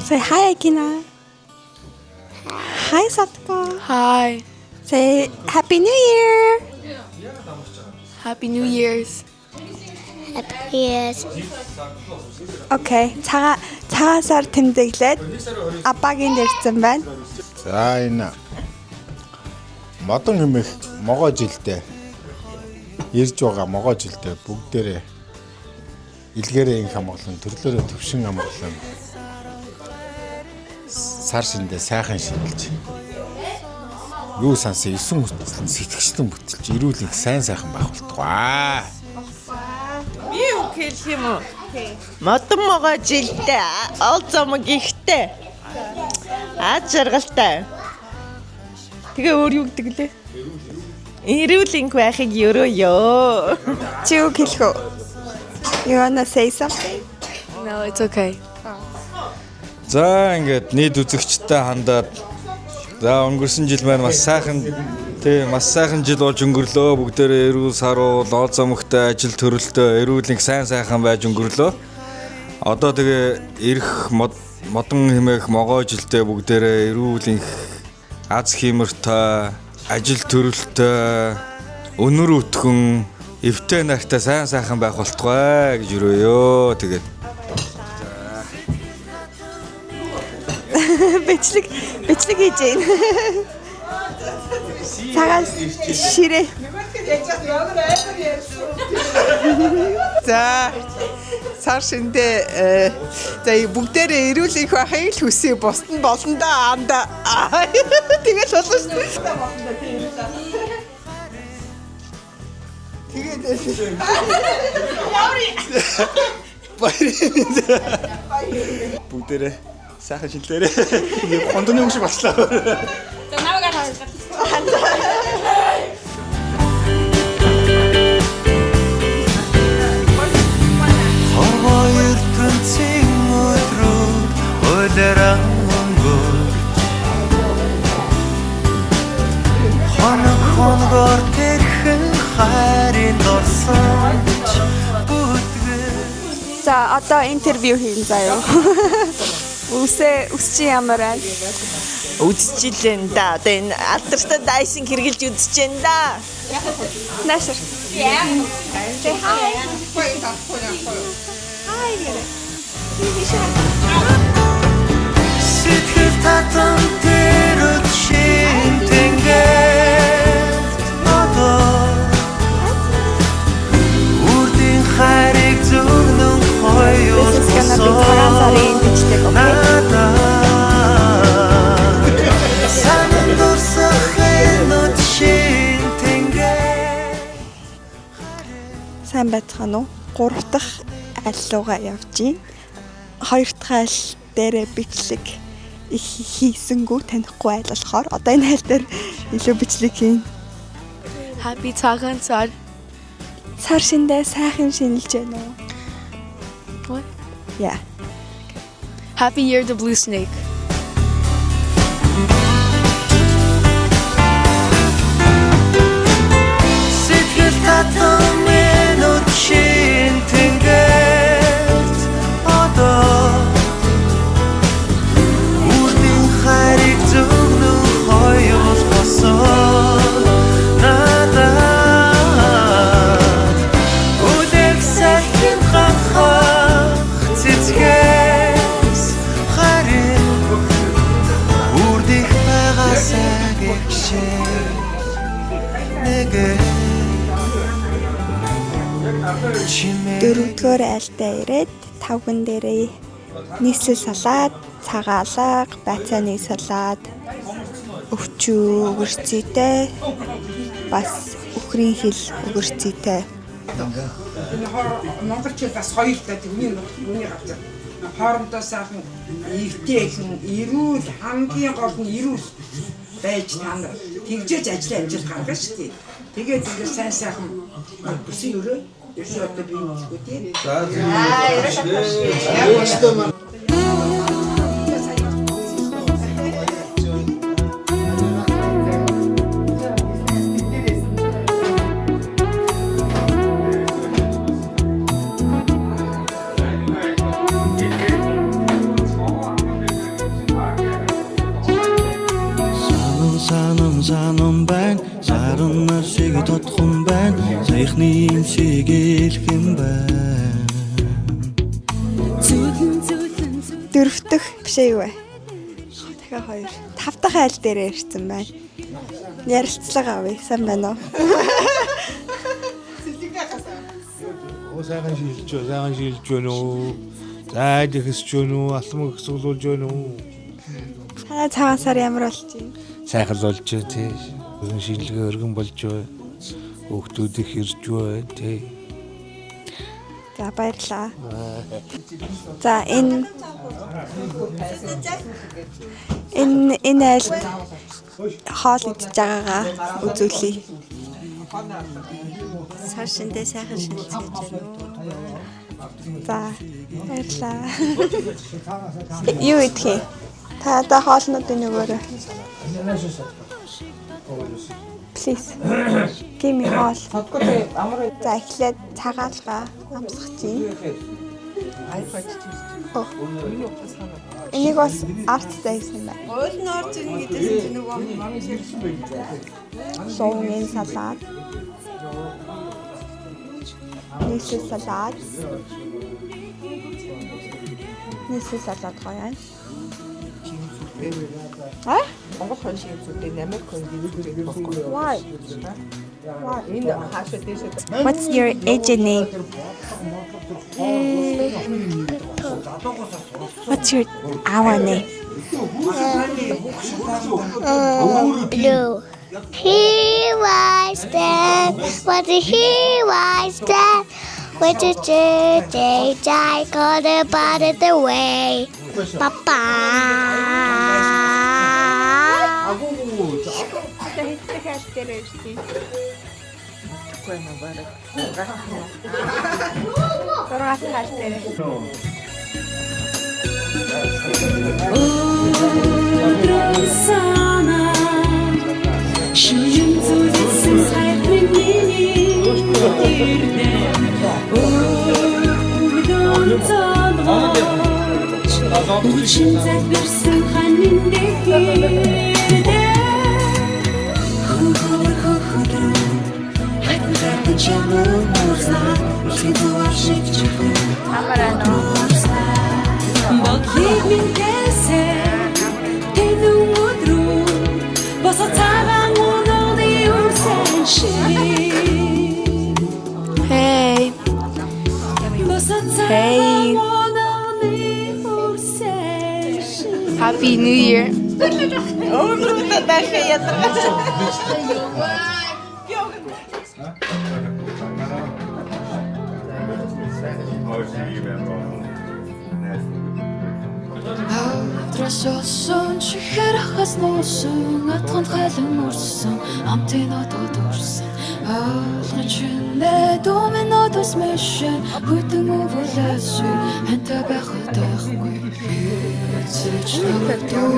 Say hi, Akina. Hi, Satko. Hi. Say Happy New Year. Happy New Year's. Happy Years. Okay. Цагаасаар тэмдэглээд абагийн дэрсэн байна. За энэ модон хэмэх могоо жилдээ ирж байгаа могоо жилдээ бүгдээрээ илгээрээ инх амгалан төрлөөрөө төвшин амгалан сар шиндээ сайхан шинэлж юу сансан 9 хөтлөн сэтгэгчлэн бүтэлж эрүүл их сайн сайхан байх болтугай. Би юу хэлэх юм уу? Модон могоо жилдээ олзомог ихтэй. Аж жаргалтай. Тэгээ өөр юу гэдэг лээ? Эрүүл инх байхыг ёроо. Чи юу хэлэх вэ? You wanna say something? No, it's okay. За ингээд нийт үзэгчтэй хандаад за өнгөрсөн жил маань маш сайхан жил болж өнгөрлөө. Бүгдээрээ эрүүл саруу, лоо замгтай, ажил төрөлтөө, эрүүл их сайн сайхан байж өнгөрлөө. Одоо тэгээ ирэх модон хэмээх могоо жилдээ бүгдээрээ эрүүл их аз хиймэртэй, ажил төрөлтөө, өнөр өтгөн, эвтэй нартай сайн сайхан байх болтугай гэж өрөөё. Тэгээд Бичлэг хийж байна. Цагаас ширээ. За сар шиндээ за бүгдээрээ эрүүл их байхыг л хүсье. Бусд нь болно да анда. Тэгэл болно шүү дээ. бүгдээрээ сайхан шинлээрээ хондоны хүн шиг болчлоо. So now we got За одоо интервью хийн заяа. Үсч ямар байна? Үдчихлэн да. Одоо энэ алдартай дайсинг хэрглэж үдчихэн да. Нашир. Say hi. Hi. Сэтгэл татам тэр үдшин тэнгэр одоо үрдийн хайрыг зүгнэн хоёул This is gonna be Taranzari in Bichtek, okay? Сайн байцгаана уу? 3 дахь айллуугаа явж гин. 2 дахь айл дээрээ бичлэг их хийсэнгүү танихгүй айл болохоор одоо энэ айл дээр илүү бичлэг хийн. Happy цагаан сар. Сар шиндээ сайхан шинэлж байна уу? What? Yeah. Happy Year the Blue Snake. Сэтгэл татам үдшин тэнгэрт одоо үрдийн хайрыг зүгнэн хоёул босоо надад үлэх сайхан хахах цэцгээс харин үрдих байгаасаа гэгшээ нэгэ Дөрөвдүгээр айлдаа ирээд тавган дээрээ нийслэл салаад, цагаалга, байцааны салаад, өвчүү өгөрцөйтэй бас өхрийн хил өгөрцөйтэй. Монголчууд бас хоёртай түүний гарч хоорондоо сайхан эвтэйхэн эрүүл хамгийн гол нь эрүүл байж тань тэгжээж ажил гаргана шүү дээ. Тэгээд ингээд сайн сайхан бүсийн өрөө ерөөсөө одоо би үзгүй тийм. саяхны юм шиг элхэн байна. Дөрөв дэх бишээ юу вэ? Дахиад 2. 5 дахь айл дээр ирсэн байна. Ярилцлага авъя. Сайн байна уу? Сайхан шилж байна уу? Зайд ихсэж байна уу? Алам ихсүүлж байна уу? Та цагаан сар ямар болж байна? Сайхан болж байна тий. Өргөн шилгээ өргөн болж байна. Хүүхдүүд их ирж байна тий. За баярлаа. За энэ айлд хоол идж байгаагаа үзүүлье. Сар шиндээ сайхан шилжиж байна уу? За баярлаа. Юу идэх юм? Та одоо хоолнуудын нөгөөрөө. Please. Give me хоол. За эхлээд цагаалгаа амсгах чинь. Энийг бас арттай хийсэн байна. Ойлн орж ийн гэдээс нөгөө сонгын салат. Нийслэл салат. Нийслэл салат гоё. А? Монгол хүн шиг зүйлээ Америк хүн гэдэг байхгүй. Why? Энэ хаашаа дэшээ. What's your age and name? What's your our name? Blue. He was there. What he was there. With the day, I got about it away. Papa. Hey. Hey. Happy New Year. Трасосон чихэр хас нуусан атганд хайлан өрсөн амтын одод өрсөн ойлгож байна доминод усмэшэн бүтэн өвлөсөн ханта байхад байхгүй хэцэж намтуу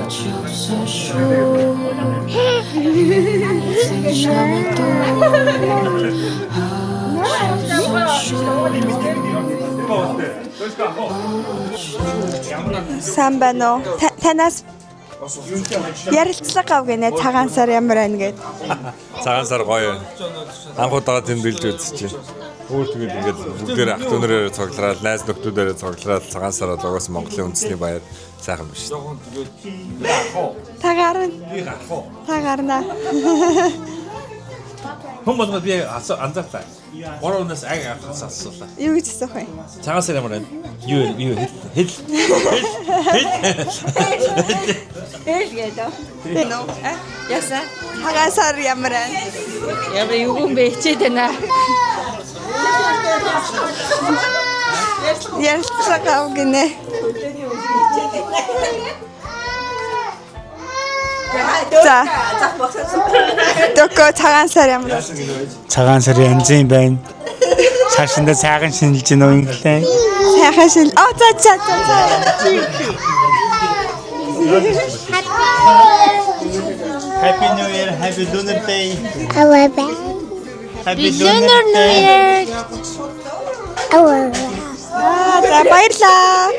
ачсан шүү хэцэж намтуу ачсан шүү Сайн байна уу? Танаас ярилцлага авах гинэ цагаан сар ямар байна гэд. Цагаан сар гоё. Анх удаага тэмдэглэж үзчихэж байна. Өөр тэгээд ингээд бүгдээр ах дүүнэрээр цуглараад, найз нөхдүүдээр цуглараад цагаан сар бол угаас Монголын үндэсний баяр сайхан биш. Та гарна. Та гарна. Хүн болгоод би анзаарлаа. 3 өнөөс агаас асуулаа. Юу гэж асуух вэ? Цагаан сар ямар байна? Юу хэл. Ээж гэдэг. Тэнэ. Яса. Цагаан сар ямар байна? Ямар юу юм бэ хичээд байна. Ярилцлага авах гинэ. За. Дөкө цагаан сар ямар байна? Цагаан сар янзын байна. Цаашдаа сайхан шинжилж гэнэ үү инглээ. Сайхан шил. За. Happy New Year, Happy Lunar Day. However. Happy Lunar New Year. However. За баярлаа.